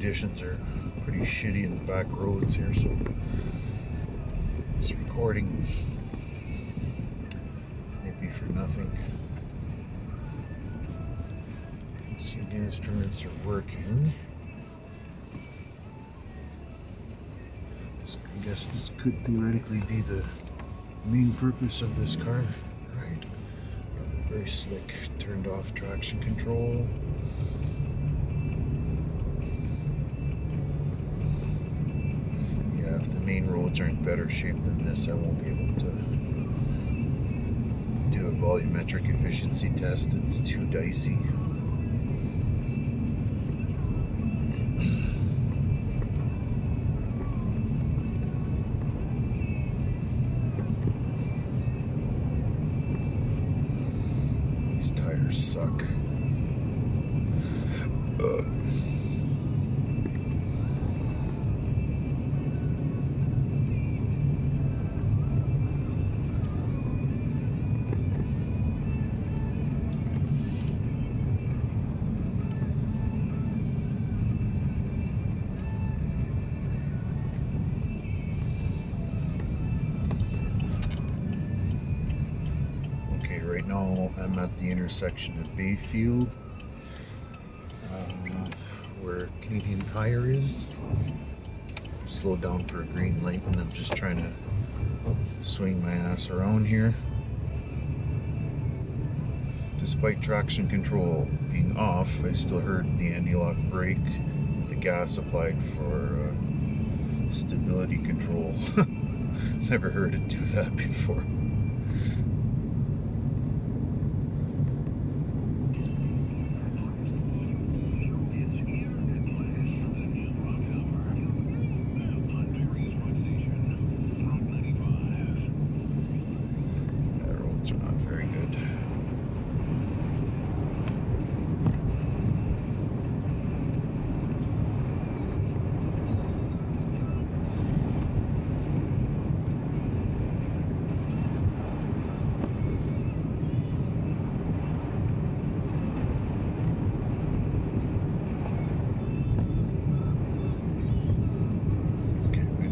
conditions are pretty shitty in the back roads here, so this recording may be for nothing. Let's see, the instruments are working. So I guess this could theoretically be the main purpose of this car, right? Very slick, turned off traction control. Yeah, if the main roads are in better shape than this, I won't be able to do a volumetric efficiency test. It's too dicey. Suck. Right now I'm at the intersection of Bayfield, where Canadian Tire is. Slowed down for a green light and I'm just trying to swing my ass around here. Despite traction control being off, I still heard the anti-lock brake with the gas applied for stability control. Never heard it do that before.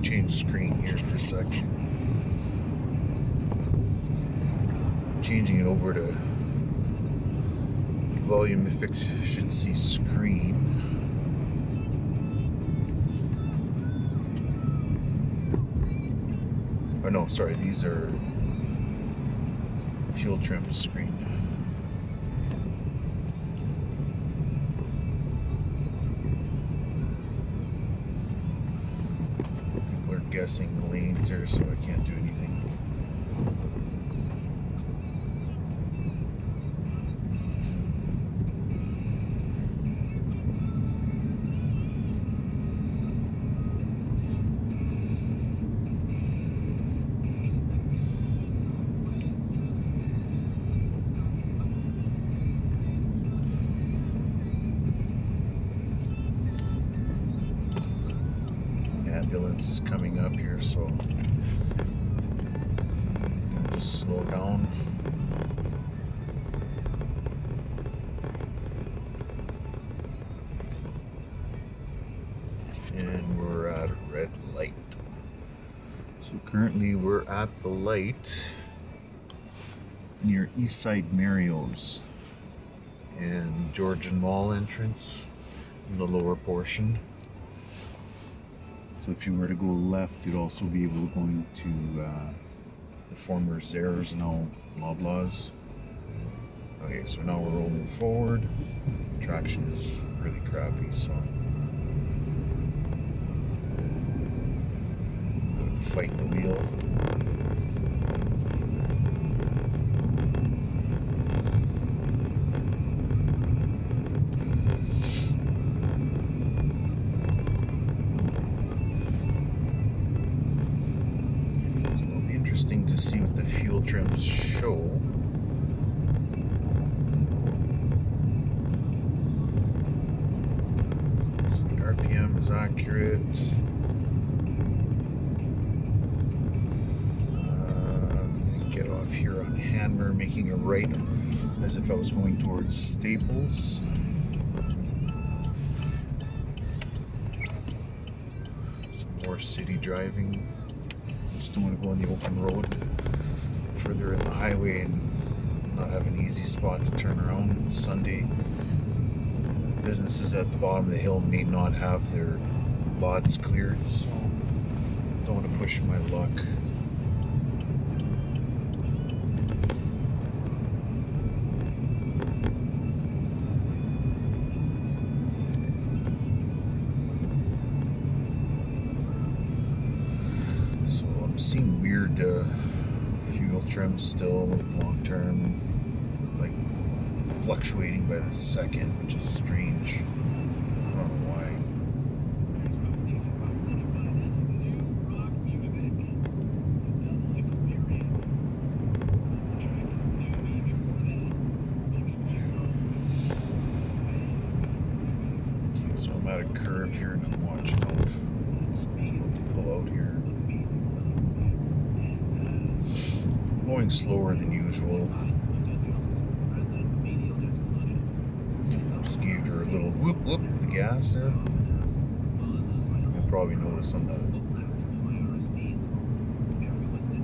Change screen here for a second. Changing it over to volume efficiency screen. Oh no, sorry, these are fuel trim screen. Guessing the lanes here, so I can't do anything. Ambulance is coming up here, so just slow down. And we're at a red light. So currently we're at the light near Eastside Mario's and Georgian Mall entrance in the lower portion. So if you were to go left, you'd also be able to go into the former Zehrs, now Loblaws. Okay, so now we're rolling forward. Traction is really crappy, so fight the wheel. Interesting to see what the fuel trims show. So the RPM is accurate. Get off here on Hanmer, making a right as if I was going towards Staples. more city driving. Just don't want to go on the open road further in the highway and not have an easy spot to turn around. It's Sunday. Businesses at the bottom of the hill may not have their lots cleared, so don't want to push my luck. So I'm seeing weird fuel trims still long term, like fluctuating by the second, which is strange. I don't know why. So I'm at a curve here and I'm watching out. So I'll pull out here. Going slower than usual. Just gave her a little whoop whoop with the gas there. You'll probably notice on the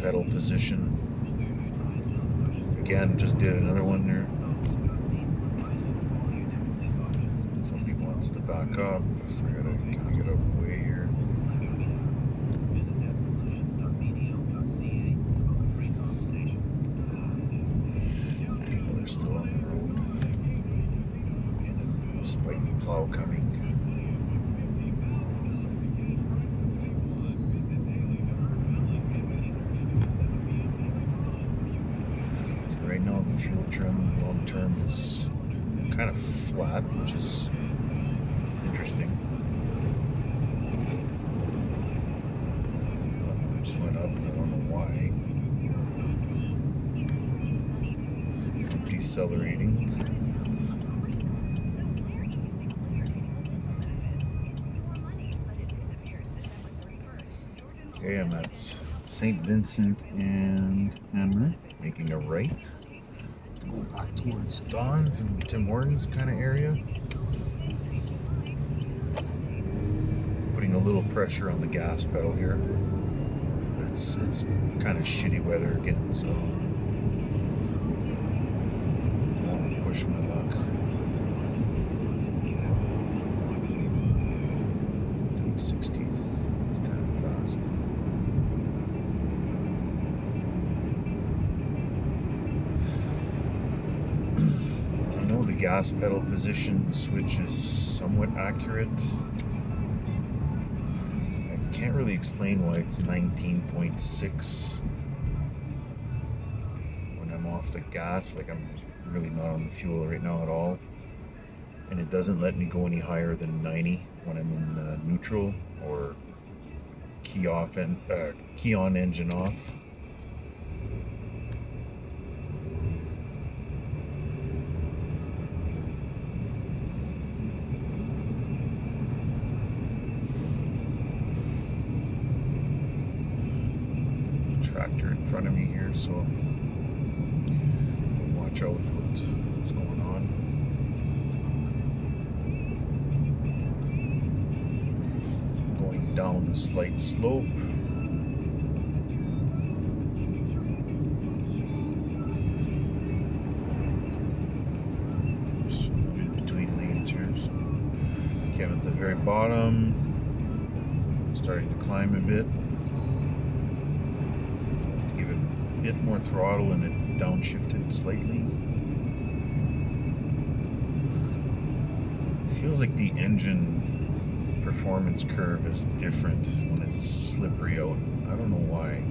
pedal position. Again, just did another one there. Somebody wants to back up, so I gotta kind of get out of the way here. They're still on the road, despite the plow coming. So right now the fuel trim long term is kind of flat, which is interesting. Just went up, I don't know why. Decelerating. Okay, I'm at St. Vincent and Anna, making a right. Go back towards Don's and Tim Hortons kind of area. Putting a little pressure on the gas pedal here. But it's kind of shitty weather again, so I don't want to push my luck. 60. It's kind of fast. I know the gas pedal position switch is somewhat accurate. I can't really explain why it's 19.6 when I'm off the gas. Like, I'm really not on the fuel right now at all. And it doesn't let me go any higher than 90 when I'm in neutral or key off and key on, engine off. Tractor in front of me here, so watch out what's going on. Going down a slight slope. Just in between lanes here. So, okay, I'm at the very bottom. Starting to climb a bit. Bit more throttle and it downshifted slightly. It feels like the engine performance curve is different when it's slippery out. I don't know why.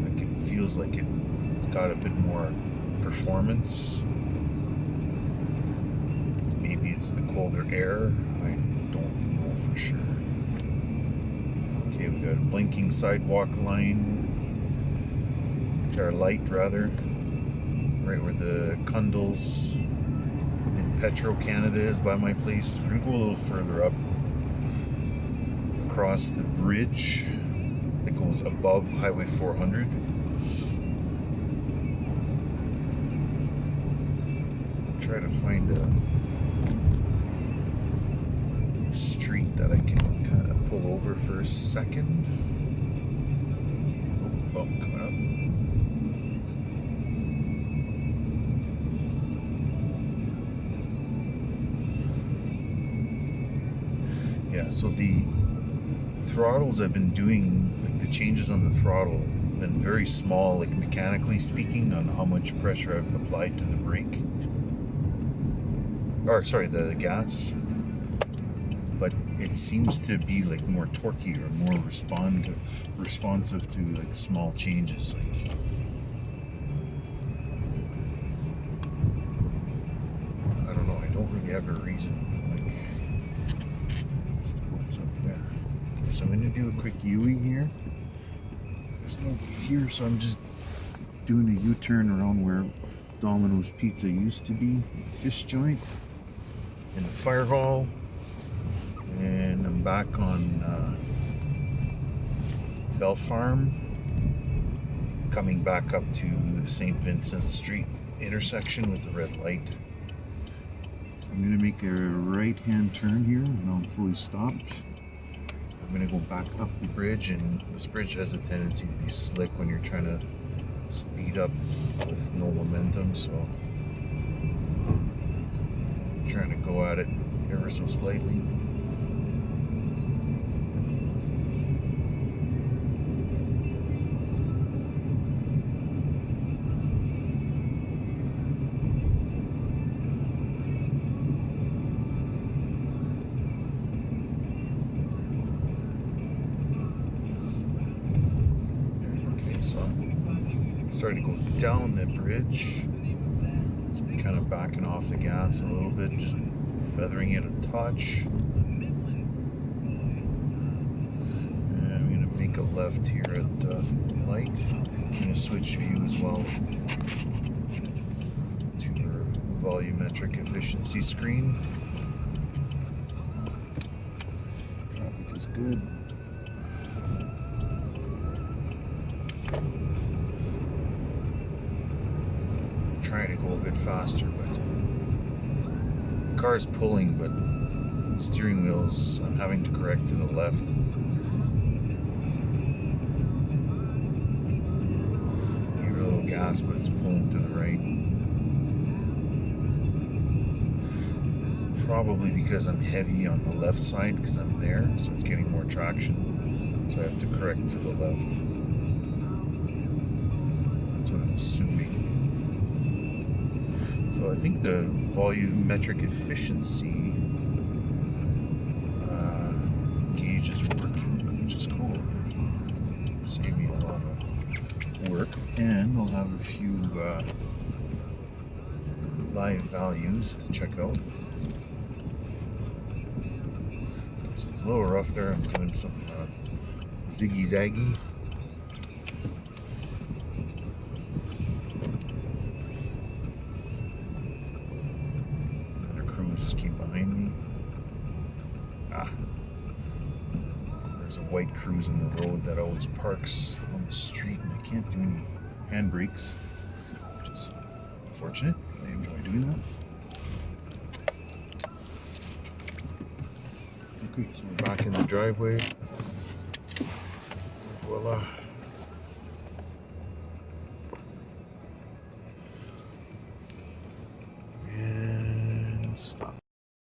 Like, it feels like it's got a bit more performance. Maybe it's the colder air. I don't know for sure. Okay, we got a blinking sidewalk line. Our light, rather, right where the Cundles in Petro Canada is by my place. We're gonna go a little further up across the bridge that goes above Highway 400. Try to find a street that I can kind of pull over for a second. Oh, bump coming up. Yeah, so the throttles I've been doing, like the changes on the throttle, have been very small, like mechanically speaking, on how much pressure I've applied to the brake. Or sorry, the gas. But it seems to be like more torquey or more responsive to like small changes. Like, I don't know. I don't really have a reason. Like, what's up there? Okay, so I'm going to do a quick U-ey here. There's nobody here, so I'm just doing a U-turn around where Domino's Pizza used to be, fish joint, in the fire hall. And I'm back on Bell Farm, coming back up to the St. Vincent Street intersection with the red light. So I'm going to make a right-hand turn here, and I'm fully stopped. I'm going to go back up the bridge, and this bridge has a tendency to be slick when you're trying to speed up with no momentum, so I'm trying to go at it ever so slightly. Starting to go down the bridge, so I'm kind of backing off the gas a little bit, just feathering it a touch. And I'm going to make a left here at the light. I'm going to switch view as well to our volumetric efficiency screen. Traffic is good. Trying to go a bit faster, but the car is pulling, but the steering wheels, I'm having to correct to the left. Give it a little gas, but it's pulling to the right. Probably because I'm heavy on the left side, because I'm there, so it's getting more traction. So I have to correct to the left. That's what I'm assuming. So I think the volumetric efficiency gauge is working, which is cool. Save me a lot of work, and I'll have a few live values to check out. So it's a little rough there. I'm doing some ziggy-zaggy. White Cruze in the road that always parks on the street, and I can't do any handbrakes, which is unfortunate. I enjoy doing that. Okay, so we're back in the driveway. Voila.